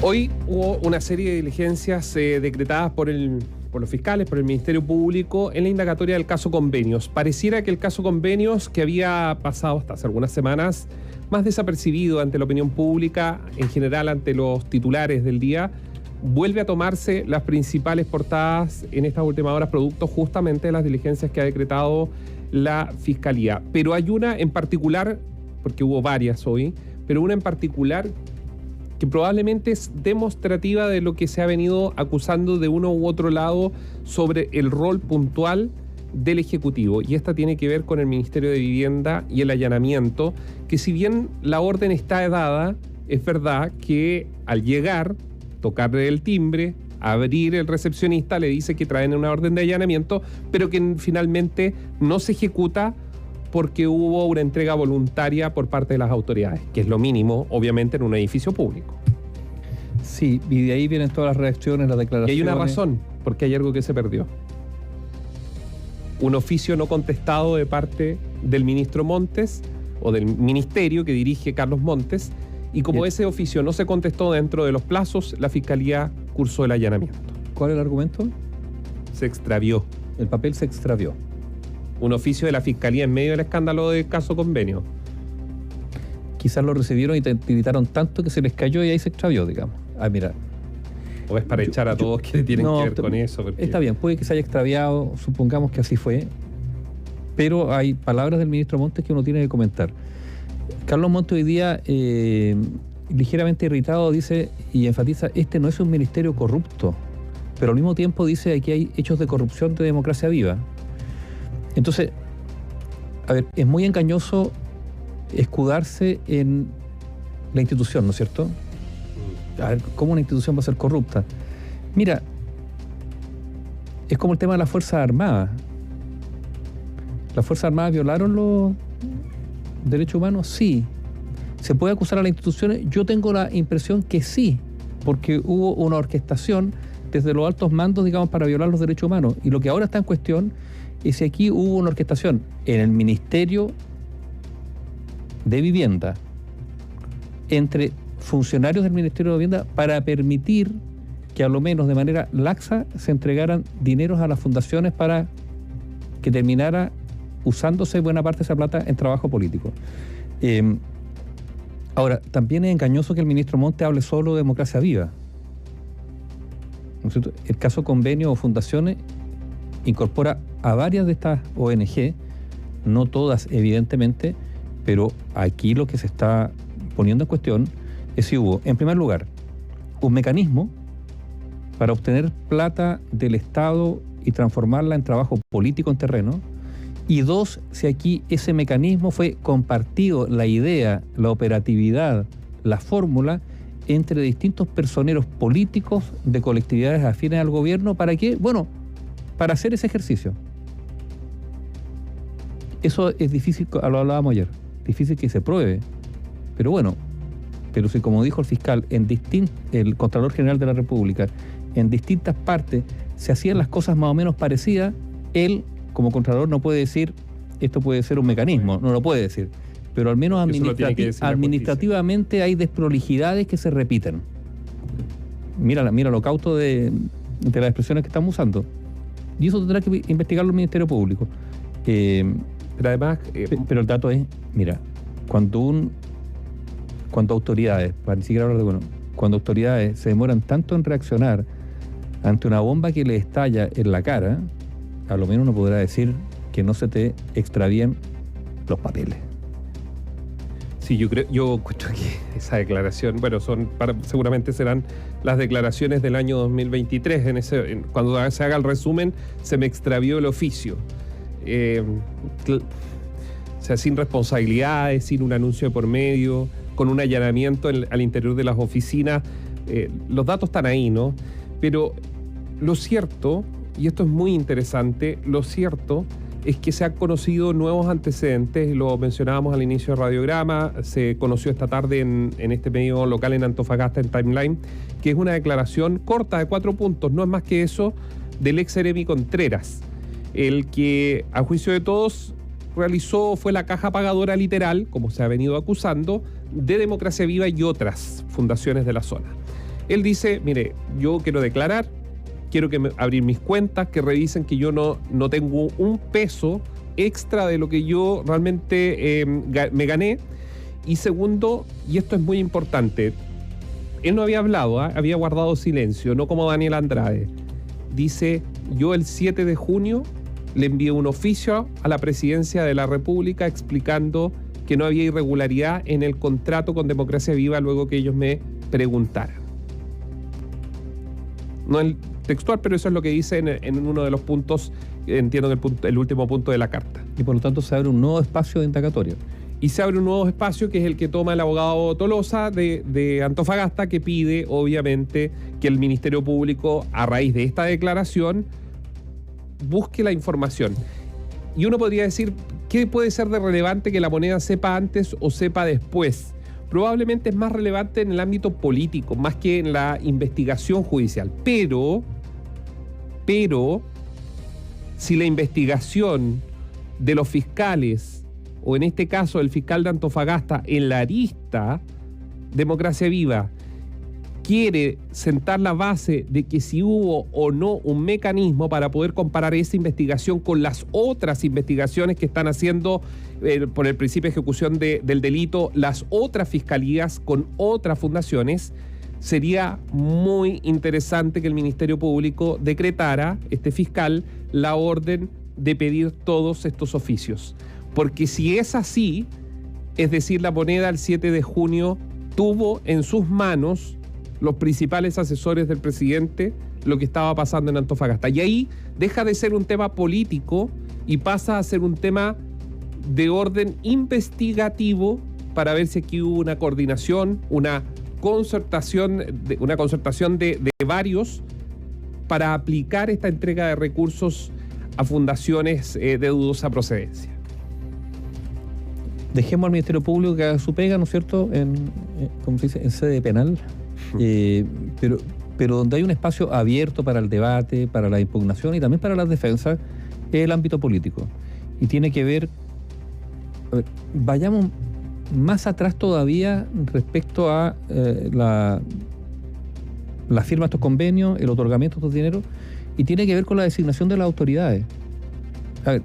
Hoy hubo una serie de diligencias decretadas por los fiscales, por el Ministerio Público, en la indagatoria del caso Convenios. Pareciera que el caso Convenios, que había pasado hasta hace algunas semanas más desapercibido ante la opinión pública, en general ante los titulares del día, vuelve a tomarse las principales portadas en estas últimas horas, producto justamente de las diligencias que ha decretado la Fiscalía. Pero hay una en particular, porque hubo varias hoy, pero una en particular que probablemente es demostrativa de lo que se ha venido acusando de uno u otro lado sobre el rol puntual del Ejecutivo. Y esta tiene que ver con el Ministerio de Vivienda y el allanamiento, que si bien la orden está dada, es verdad que al llegar, tocarle el timbre, abrir el recepcionista, le dice que traen una orden de allanamiento, pero que finalmente no se ejecuta porque hubo una entrega voluntaria por parte de las autoridades, que es lo mínimo, obviamente, en un edificio público. Sí, y de ahí vienen todas las reacciones, las declaraciones. Y hay una razón, porque hay algo que se perdió. Un oficio no contestado de parte del ministro Montes, o del ministerio que dirige Carlos Montes, y como ese oficio no se contestó dentro de los plazos, la Fiscalía cursó el allanamiento. ¿Cuál es el argumento? Se extravió. El papel se extravió. Un oficio de la Fiscalía en medio del escándalo del caso Convenio. Quizás lo recibieron y te gritaron tanto que se les cayó y ahí se extravió, digamos. Ah, mira. O es para echar a todos que tienen que ver con eso. Porque... Está bien, puede que se haya extraviado, supongamos que así fue, pero hay palabras del ministro Montes que uno tiene que comentar. Carlos Montes hoy día, ligeramente irritado, dice y enfatiza, este no es un ministerio corrupto, pero al mismo tiempo dice aquí hay hechos de corrupción de Democracia Viva. Entonces, a ver, es muy engañoso escudarse en la institución, ¿no es cierto? A ver, ¿cómo una institución va a ser corrupta? Mira, es como el tema de las Fuerzas Armadas. ¿Las Fuerzas Armadas violaron los derechos humanos? Sí. ¿Se puede acusar a las instituciones? Yo tengo la impresión que sí, porque hubo una orquestación desde los altos mandos, digamos, para violar los derechos humanos. Y lo que ahora está en cuestión es si aquí hubo una orquestación en el Ministerio de Vivienda entre funcionarios del Ministerio de Vivienda para permitir que a lo menos de manera laxa se entregaran dineros a las fundaciones para que terminara usándose buena parte de esa plata en trabajo político. Ahora, también es engañoso que el ministro Montes hable solo de Democracia Viva. ¿No es cierto? El caso Convenio o fundaciones incorpora a varias de estas ONG, no todas evidentemente, pero aquí lo que se está poniendo en cuestión es si hubo, en primer lugar, un mecanismo para obtener plata del Estado y transformarla en trabajo político en terreno, y dos, si aquí ese mecanismo fue compartido, la idea, la operatividad, la fórmula, entre distintos personeros políticos de colectividades afines al gobierno, ¿para qué? Bueno, para hacer ese ejercicio. Eso es difícil, lo hablábamos ayer, difícil que se pruebe, pero bueno, pero si como dijo el fiscal, el Contralor General de la República, en distintas partes se hacían las cosas más o menos parecidas, él como Contralor no puede decir, esto puede ser un mecanismo, no lo puede decir, pero al menos administrativamente hay desprolijidades que se repiten. Mira lo cauto de las expresiones que estamos usando. Y eso tendrá que investigarlo el Ministerio Público. Pero además, pero el dato es, mira, cuando autoridades, para ni siquiera hablar de cuando autoridades se demoran tanto en reaccionar ante una bomba que le estalla en la cara, a lo menos uno podrá decir que no se te extravíen los papeles. Sí, yo encuentro que esa declaración, seguramente serán las declaraciones del año 2023, cuando se haga el resumen, se me extravió el oficio. O sea, sin responsabilidades, sin un anuncio de por medio, con un allanamiento al interior de las oficinas. Los datos están ahí, ¿no? Pero lo cierto, y esto es muy interesante, lo cierto es que se han conocido nuevos antecedentes, lo mencionábamos al inicio de Radiograma, se conoció esta tarde en este medio local en Antofagasta, en Timeline, que es una declaración corta de 4 puntos, no es más que eso, del ex Eremi Contreras, el que, a juicio de todos, fue la caja pagadora literal, como se ha venido acusando, de Democracia Viva y otras fundaciones de la zona. Él dice, mire, yo quiero declarar, quiero abrir mis cuentas, que revisen que yo no tengo un peso extra de lo que yo realmente me gané. Y segundo, y esto es muy importante, él no había hablado, había guardado silencio, no como Daniel Andrade. Dice, yo el 7 de junio le envié un oficio a la Presidencia de la República explicando que no había irregularidad en el contrato con Democracia Viva luego que ellos me preguntaran. No es textual, pero eso es lo que dice en uno de los puntos, entiendo que el último punto de la carta. Y por lo tanto se abre un nuevo espacio de indagatoria. Y se abre un nuevo espacio que es el que toma el abogado Tolosa de Antofagasta, que pide obviamente que el Ministerio Público, a raíz de esta declaración, busque la información. Y uno podría decir, ¿qué puede ser de relevante que la Moneda sepa antes o sepa después? Probablemente es más relevante en el ámbito político, más que en la investigación judicial. Pero, si la investigación de los fiscales, o en este caso el fiscal de Antofagasta, en la arista Democracia Viva, quiere sentar la base de que si hubo o no un mecanismo para poder comparar esa investigación con las otras investigaciones que están haciendo por el principio de ejecución del delito las otras fiscalías con otras fundaciones, sería muy interesante que el Ministerio Público decretara, este fiscal, la orden de pedir todos estos oficios. Porque si es así, es decir, la Moneda el 7 de junio tuvo en sus manos los principales asesores del presidente lo que estaba pasando en Antofagasta. Y ahí deja de ser un tema político y pasa a ser un tema de orden investigativo para ver si aquí hubo una coordinación, una concertación de varios para aplicar esta entrega de recursos a fundaciones de dudosa procedencia. Dejemos al Ministerio Público que haga su pega, ¿no es cierto?, ¿cómo se dice?, en sede penal, pero donde hay un espacio abierto para el debate, para la impugnación y también para las defensas, es el ámbito político. Y tiene que ver, vayamos más atrás todavía respecto a la firma de estos convenios, el otorgamiento de estos dineros, y tiene que ver con la designación de las autoridades. A ver,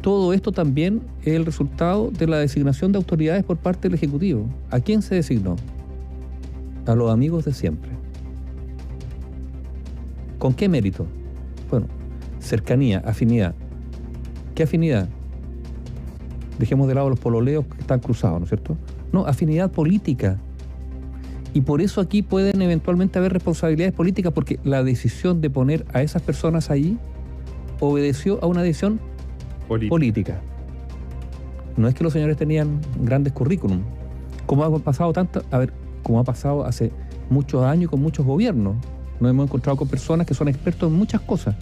todo esto también es el resultado de la designación de autoridades por parte del Ejecutivo. ¿A quién se designó? A los amigos de siempre. ¿Con qué mérito? Bueno, cercanía, afinidad. ¿Qué afinidad? Dejemos de lado los pololeos que están cruzados, ¿no es cierto? No, afinidad política. Y por eso aquí pueden eventualmente haber responsabilidades políticas, porque la decisión de poner a esas personas allí obedeció a una decisión política. No es que los señores tenían grandes currículum. Como ha pasado como ha pasado hace muchos años con muchos gobiernos. Nos hemos encontrado con personas que son expertos en muchas cosas.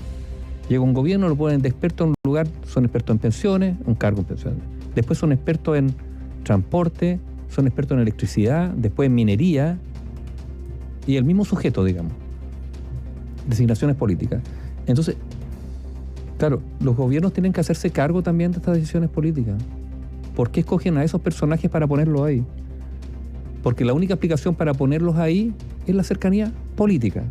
Llega un gobierno, lo ponen de experto en un lugar, son expertos en pensiones, un cargo en pensiones. Después son expertos en transporte, son expertos en electricidad, después en minería, y el mismo sujeto, digamos. Designaciones políticas. Entonces, claro, los gobiernos tienen que hacerse cargo también de estas decisiones políticas. ¿Por qué escogen a esos personajes para ponerlos ahí? Porque la única explicación para ponerlos ahí es la cercanía política.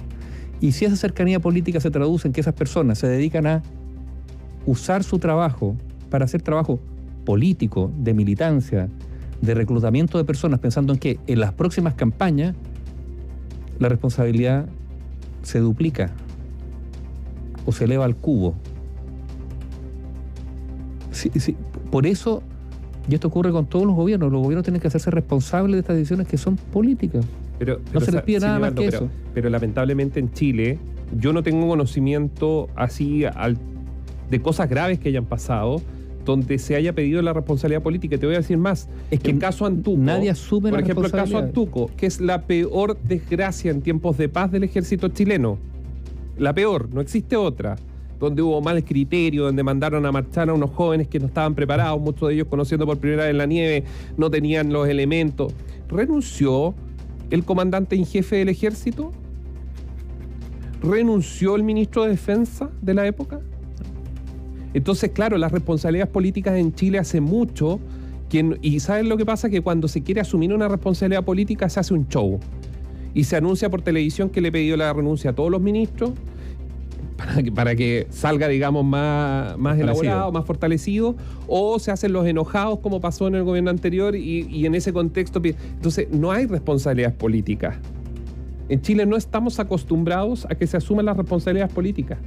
Y si esa cercanía política se traduce en que esas personas se dedican a usar su trabajo para hacer trabajo político, de militancia, de reclutamiento de personas, pensando en que en las próximas campañas la responsabilidad se duplica o se eleva al cubo. Sí, por eso, y esto ocurre con todos los gobiernos tienen que hacerse responsables de estas decisiones que son políticas. Pero no se les pide nada más que eso. Pero lamentablemente en Chile, yo no tengo conocimiento así de cosas graves que hayan pasado donde se haya pedido la responsabilidad política. Te voy a decir más. Es que el caso Antuco, nadie asume la responsabilidad. Por ejemplo, el caso Antuco, que es la peor desgracia en tiempos de paz del ejército chileno. La peor, no existe otra. Donde hubo mal criterio, donde mandaron a marchar a unos jóvenes que no estaban preparados, muchos de ellos conociendo por primera vez la nieve, no tenían los elementos. ¿Renunció el comandante en jefe del ejército? ¿Renunció el ministro de Defensa de la época? Entonces, claro, las responsabilidades políticas en Chile hace mucho, y ¿saben lo que pasa? Que cuando se quiere asumir una responsabilidad política se hace un show. y se anuncia por televisión que le pidió la renuncia a todos los ministros para que salga, digamos, más elaborado, más fortalecido, o se hacen los enojados como pasó en el gobierno anterior y en ese contexto. Entonces, no hay responsabilidades políticas. En Chile no estamos acostumbrados a que se asuman las responsabilidades políticas.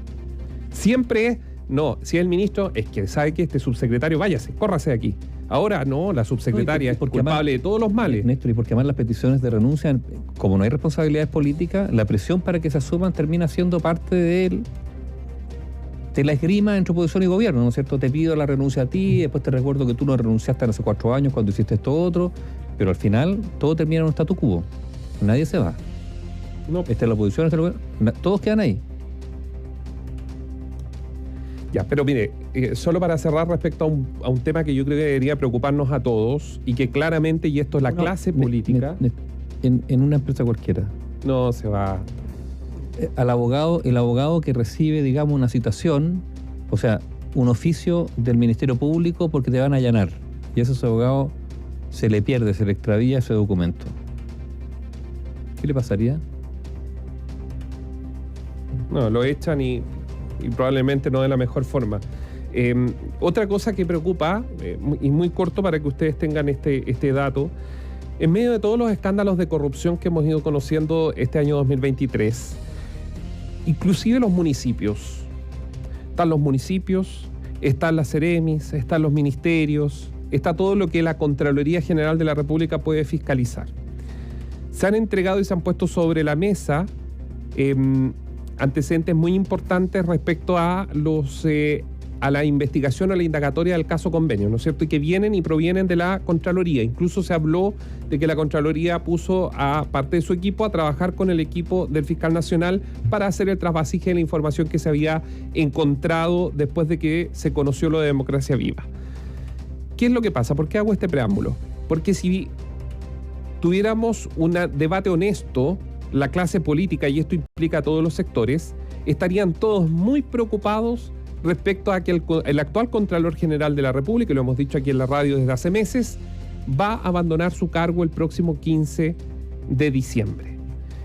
Siempre es, no, si es el ministro, es que sabe que este subsecretario, váyase, córrase de aquí. Ahora no, la subsecretaria es culpable de todos los males. Néstor, y porque además las peticiones de renuncia, como no hay responsabilidades políticas, la presión para que se asuman termina siendo parte de la esgrima entre oposición y gobierno, ¿no es cierto? Te pido la renuncia a ti, después te recuerdo que tú no renunciaste hace 4 años cuando hiciste esto otro, pero al final todo termina en un statu quo. Nadie se va. No. Esta es la oposición, este es el gobierno. Todos quedan ahí. Ya, pero mire, solo para cerrar respecto a un tema que yo creo que debería preocuparnos a todos y que claramente, y esto es la clase política... En una empresa cualquiera. No, se va... El abogado que recibe, digamos, una citación, o sea, un oficio del Ministerio Público porque te van a allanar, y a ese abogado se le pierde, se le extravía ese documento. ¿Qué le pasaría? No, lo echan y probablemente no de la mejor forma. Otra cosa que preocupa, y muy corto para que ustedes tengan este dato, en medio de todos los escándalos de corrupción que hemos ido conociendo este año 2023, inclusive los municipios, están las Ceremis, están los ministerios, está todo lo que la Contraloría General de la República puede fiscalizar. Se han entregado y se han puesto sobre la mesa antecedentes muy importantes respecto a la investigación o la indagatoria del caso Convenio, ¿no es cierto? Y que vienen y provienen de la Contraloría. Incluso se habló de que la Contraloría puso a parte de su equipo a trabajar con el equipo del Fiscal Nacional para hacer el trasvasije de la información que se había encontrado después de que se conoció lo de Democracia Viva. ¿Qué es lo que pasa? ¿Por qué hago este preámbulo? Porque si tuviéramos un debate honesto, la clase política, y esto implica a todos los sectores, estarían todos muy preocupados respecto a que el actual Contralor General de la República, y lo hemos dicho aquí en la radio desde hace meses, va a abandonar su cargo el próximo 15 de diciembre.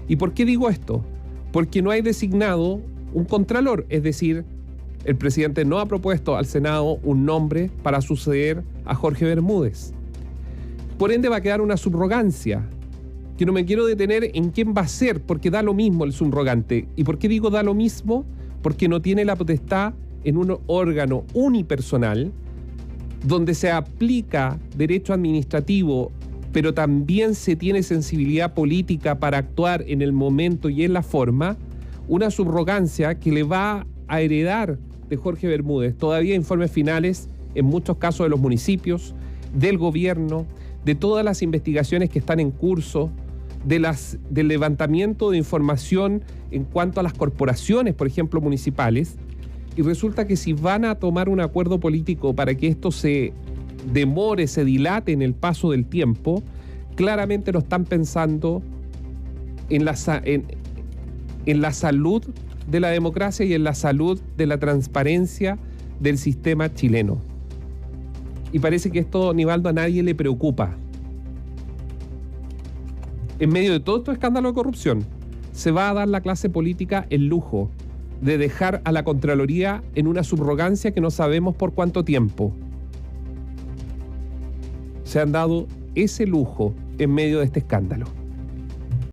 ¿Y por qué digo esto? Porque no hay designado un Contralor, es decir, el presidente no ha propuesto al Senado un nombre para suceder a Jorge Bermúdez. Por ende va a quedar una subrogancia, que no me quiero detener en quién va a ser, porque da lo mismo el subrogante. ¿Y por qué digo da lo mismo? Porque no tiene la potestad en un órgano unipersonal donde se aplica derecho administrativo, pero también se tiene sensibilidad política para actuar en el momento y en la forma, una subrogancia que le va a heredar de Jorge Bermúdez todavía informes finales, en muchos casos de los municipios, del gobierno, de todas las investigaciones que están en curso, del levantamiento de información en cuanto a las corporaciones, por ejemplo, municipales. Y resulta que si van a tomar un acuerdo político para que esto se demore, se dilate en el paso del tiempo, claramente no están pensando en la salud de la democracia y en la salud de la transparencia del sistema chileno. Y parece que esto, Nivaldo, a nadie le preocupa. En medio de todo este escándalo de corrupción, se va a dar la clase política el lujo de dejar a la Contraloría en una subrogancia que no sabemos por cuánto tiempo. Se han dado ese lujo en medio de este escándalo.